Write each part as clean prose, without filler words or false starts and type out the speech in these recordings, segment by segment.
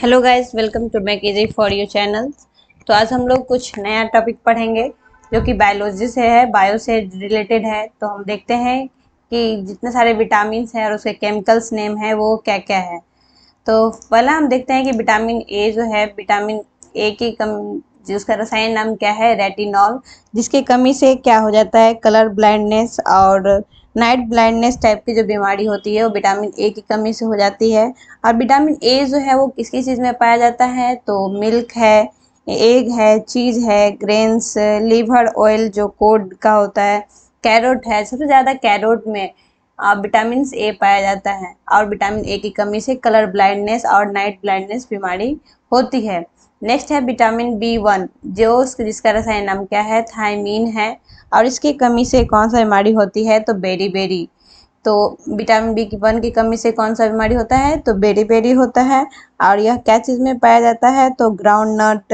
Hello guys, welcome to my KJ for you channel. तो आज हम लोग कुछ नया टॉपिक पढ़ेंगे जो कि बायोलॉजी से है, बायो से रिलेटेड है। तो हम देखते हैं कि जितने सारे विटामिन हैं और उसके केमिकल्स नेम है वो क्या क्या है। तो पहला हम देखते हैं कि विटामिन ए जो है, विटामिन ए की कम जिसका रसायन नाम क्या है, रेटिनॉल। जिसकी कमी से क्या हो जाता है, कलर ब्लाइंडनेस और नाइट ब्लाइंडनेस टाइप की जो बीमारी होती है वो विटामिन ए की कमी से हो जाती है। और विटामिन ए जो है वो किस किस चीज़ में पाया जाता है, तो मिल्क है, एग है, चीज़ है, ग्रेन्स, लीवर ऑयल जो कोड का होता है, कैरोट है। सबसे ज़्यादा कैरोट में विटामिन ए पाया जाता है। और विटामिन ए की कमी से कलर ब्लाइंडनेस और नाइट ब्लाइंडनेस बीमारी होती है। नेक्स्ट है विटामिन B1 जो जिसका रसायन नाम क्या है, थायमीन है। और इसकी कमी से कौन सा बीमारी होती है, तो बेरी। तो विटामिन B1 की कमी से कौन सा बीमारी होता है, तो बेरी होता है। और यह क्या चीज़ में पाया जाता है, तो groundnut,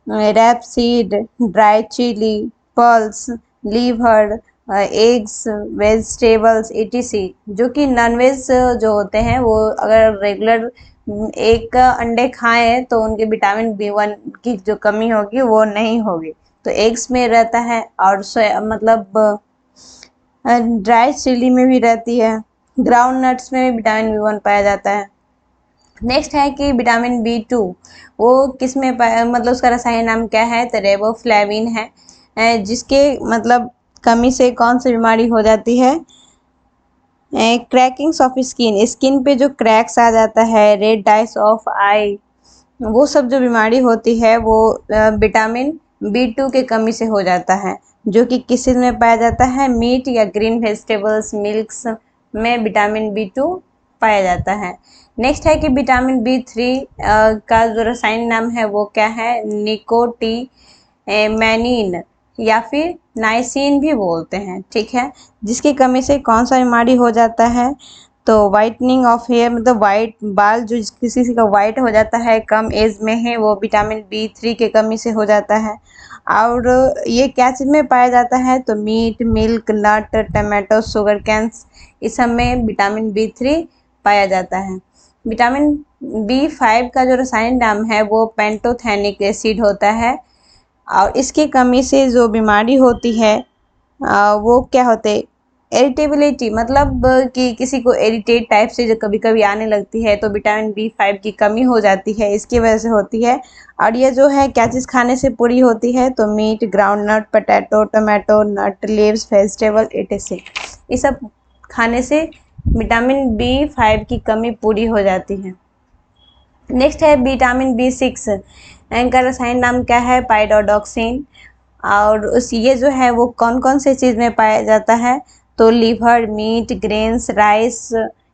rapeseed, dry chilli, pulse, liver, eggs, vegetables etc। जो कि नॉनवेज जो होते हैं वो अगर रेगुलर एक अंडे खाएं तो उनके विटामिन B1 की जो कमी होगी वो नहीं होगी। तो एग्स में रहता है और मतलब ड्राई चिली में भी रहती है। ग्राउंड नट्स में भी विटामिन B1 पाया जाता है। नेक्स्ट है कि विटामिन B2 वो किस में पाया, मतलब उसका रसायन नाम क्या है, तो रेबोफ्लेविन है। जिसके मतलब कमी से कौन सी बीमारी हो जाती है, क्रैकिंग्स ऑफ स्किन, स्किन पे जो क्रैक्स आ जाता है, रेड डाइस ऑफ आई, वो सब जो बीमारी होती है वो विटामिन B2 के कमी से हो जाता है। जो कि किस चीज़ में पाया जाता है, मीट या ग्रीन वेजिटेबल्स, मिल्क्स में विटामिन B2 पाया जाता है। नेक्स्ट है कि विटामिन B3 का जो रसायन नाम है वो क्या है, निकोटीमैनिन या फिर नाइसिन भी बोलते हैं, ठीक है। जिसकी कमी से कौन सा बीमारी हो जाता है, तो वाइटनिंग ऑफ हेयर, मतलब वाइट बाल जो किसी का वाइट हो जाता है कम एज में है, वो विटामिन B3 के कमी से हो जाता है। और ये क्या चीज़ में पाया जाता है, तो मीट, मिल्क, नट, टमाटो, शुगर कैन्स, इस सब में विटामिन B3 पाया जाता है। विटामिन B5 का जो रसायन नाम है वो पेंटोथेनिक एसिड होता है। और इसकी कमी से जो बीमारी होती है वो क्या होते हैं, इरिटेबिलिटी, मतलब कि किसी को इरिटेट टाइप से जो कभी कभी आने लगती है तो विटामिन B5 की कमी हो जाती है, इसकी वजह से होती है। और ये जो है क्या चीज़ खाने से पूरी होती है, तो meat, groundnut, potato, tomato, nut, leaves, vegetable etc। ये सब खाने से विटामिन B5 की कमी पूरी हो जाती है। नेक्स्ट है विटामिन B6, इनका रसायन नाम क्या है, पाइरोडॉक्सिन। और उस ये जो है वो कौन कौन से चीज़ में पाया जाता है, तो लीवर, मीट, ग्रेन्स, राइस,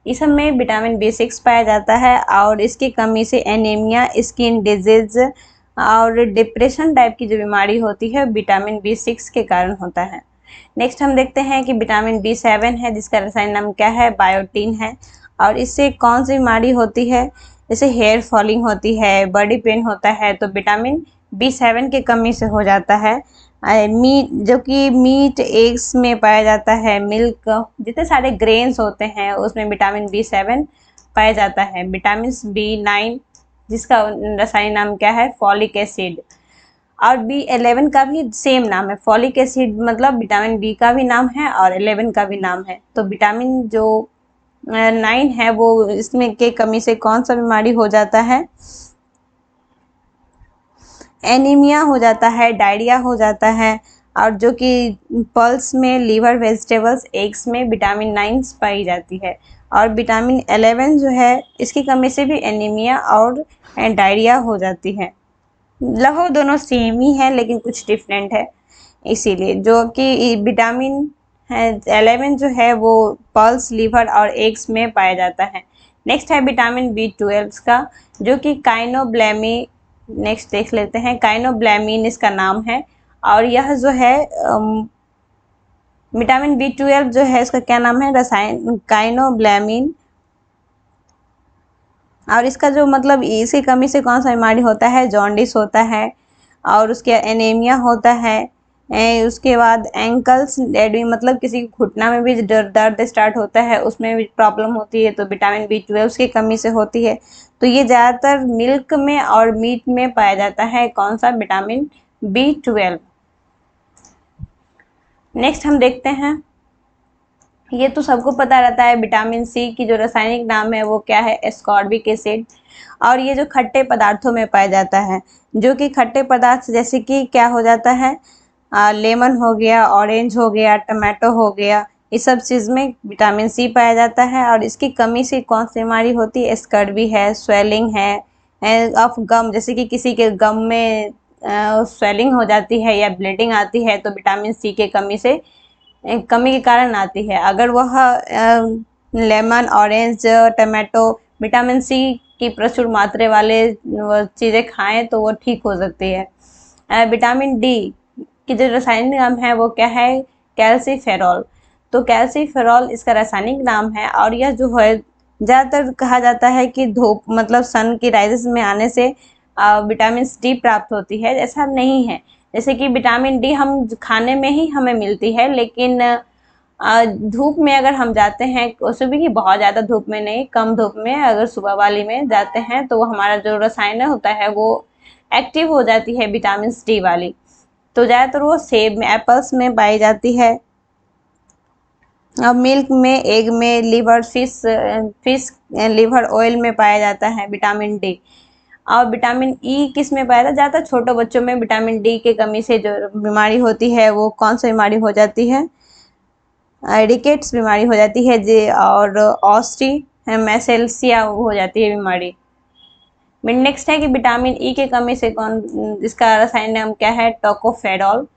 इस सब में विटामिन B6 पाया जाता है। और इसकी कमी से एनीमिया, स्किन डिजीज और डिप्रेशन टाइप की जो बीमारी होती है विटामिन B6 के कारण होता है। नेक्स्ट हम देखते हैं कि विटामिन B7 है जिसका रसायन नाम क्या है, बायोटीन है। और इससे कौन सी बीमारी होती है, जैसे हेयर फॉलिंग होती है, बॉडी पेन होता है, तो विटामिन B7 की कमी से हो जाता है। मीट जो कि मीट, एग्स में पाया जाता है, मिल्क, जितने सारे ग्रेन्स होते हैं उसमें विटामिन B7 पाया जाता है। विटामिन B9 जिसका रसायन नाम क्या है, फॉलिक एसिड। और B11 का भी सेम नाम है, फॉलिक एसिड मतलब विटामिन B का भी नाम है और 11 का भी नाम है। तो विटामिन जो 9 है वो इसमें के कमी से कौन सा बीमारी हो जाता है, एनीमिया हो जाता है, डायरिया हो जाता है। और जो कि पल्स में, लीवर, वेजिटेबल्स, एग्स में विटामिन 9 पाई जाती है। और विटामिन 11 जो है इसकी कमी से भी एनीमिया और डायरिया हो जाती है। लगभग दोनों सेम ही है लेकिन कुछ डिफरेंट है, इसीलिए जो कि विटामिन 11 जो है वो पल्स, लीवर और एग्स में पाया जाता है। नेक्स्ट है विटामिन B12 का, जो कि काइनोब्लेमी, नेक्स्ट देख लेते हैं, काइनोब्लेमिन इसका नाम है। और यह जो है विटामिन B12 जो है इसका क्या नाम है, रसायन काइनोब्लेमिन। और इसका जो मतलब इसी कमी से कौन सा बीमारी होता है, जॉन्डिस होता है और उसके एनीमिया होता है, उसके बाद एंकल्स डेडविंग, मतलब किसी के घुटना में भी दर्द स्टार्ट होता है, उसमें भी प्रॉब्लम होती है, तो विटामिन B12 की कमी से होती है। तो ये ज़्यादातर मिल्क में और मीट में पाया जाता है। कौन सा? Vitamin B12। नेक्स्ट हम देखते हैं, ये तो सबको पता रहता है, विटामिन सी की जो रासायनिक नाम है वो क्या है? Ascorbic acid. और ये जो खट्टे पदार्थों में पाया जाता है, जो कि खट्टे पदार्थ जैसे कि क्या हो जाता है? लेमन हो गया, ऑरेंज हो गया, टमाटो हो गया, इस सब चीज़ में विटामिन सी पाया जाता है। और इसकी कमी से कौन सी बीमारी होती है? स्कर्वी है, स्वेलिंग है ऑफ गम, जैसे कि किसी के गम में स्वेलिंग हो जाती है या ब्लीडिंग आती है, तो विटामिन सी के कमी से कमी के कारण आती है। अगर वह lemon, orange, tomato vitamin C की प्रचुर मात्रा वाले चीज़ें खाएं तो वो ठीक हो सकती है। विटामिन डी की जो रासायनिक नाम है वो क्या है? कैल्सीफेरॉल। तो कैल्सीफेरॉल इसका रासायनिक नाम है। और यह जो है ज़्यादातर कहा जाता है कि धूप, मतलब सन की राइजेस में आने से विटामिन डी प्राप्त होती है। ऐसा नहीं है, जैसे कि विटामिन डी हम खाने में ही हमें मिलती है, लेकिन धूप में अगर हम जाते हैं, सुबह की बहुत ज़्यादा धूप में नहीं, कम धूप में अगर सुबह वाली में जाते हैं, तो वो हमारा जो रसायन होता है वो एक्टिव हो जाती है विटामिन डी वाली। तो ज़्यादातर वो सेब में, एप्पल्स में पाई जाती है। अब मिल्क में, एग में, फिश लिवर ऑयल में पाया जाता है विटामिन डी। और विटामिन ई किस में पाया जाता है? ज़्यादातर छोटे बच्चों में विटामिन डी की कमी से जो बीमारी होती है वो कौन सी बीमारी हो जाती है? रिकेट्स बीमारी हो जाती है जी, और ऑस्टियोमेसेल्सिया हो जाती है बीमारी। नेक्स्ट है कि विटामिन ई की कमी से कौन, इसका रासायनिक नाम क्या है? टोकोफेरॉल।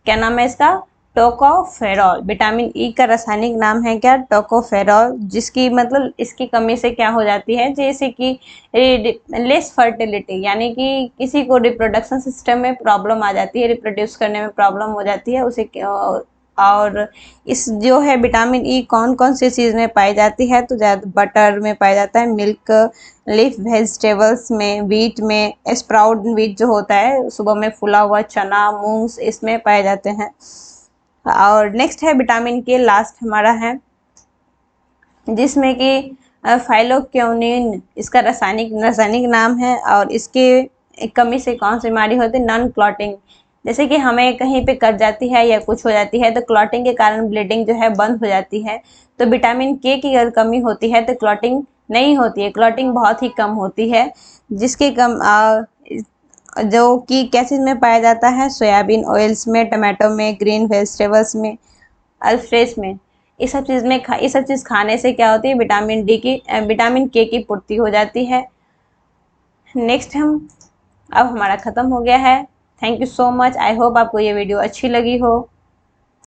क्या नाम है इसका? टोकोफेरॉल। विटामिन ई का रासायनिक नाम है क्या? टोकोफेरॉल। जिसकी मतलब इसकी कमी से क्या हो जाती है? जैसे कि लेस फर्टिलिटी, यानी कि किसी को रिप्रोडक्शन सिस्टम में प्रॉब्लम आ जाती है, रिप्रोड्यूस करने में प्रॉब्लम हो जाती है उसे। और इस जो है विटामिन ई कौन कौन सी चीज़ में पाई जाती है? तो ज़्यादा बटर में पाया जाता है, मिल्क, लीफ वेजिटेबल्स में, व्हीट में, स्प्राउट व्हीट जो होता है सुबह में फूला हुआ चना, मूंग, इसमें पाए जाते हैं। और नेक्स्ट है विटामिन के, लास्ट हमारा है, जिसमें कि फाइलोक्योनिन इसका रासायनिक नाम है। और इसके कमी से कौन सी बीमारी होती है? Non clotting. जैसे कि हमें कहीं पे कट जाती है या कुछ हो जाती है, तो क्लॉटिंग के कारण ब्लीडिंग जो है बंद हो जाती है। तो विटामिन के की अगर कमी होती है तो क्लॉटिंग नहीं होती है, क्लॉटिंग बहुत ही कम होती है। जिसके कम जो कि कैसे में पाया जाता है? सोयाबीन ऑयल्स में, टमाटो में, ग्रीन वेजिटेबल्स में, अल्फ्रेश में। इस सब चीज़ खाने से क्या होती है? विटामिन के की पूर्ति हो जाती है। नेक्स्ट अब हमारा ख़त्म हो गया है। Thank you so much. I hope आपको ये वीडियो अच्छी लगी हो।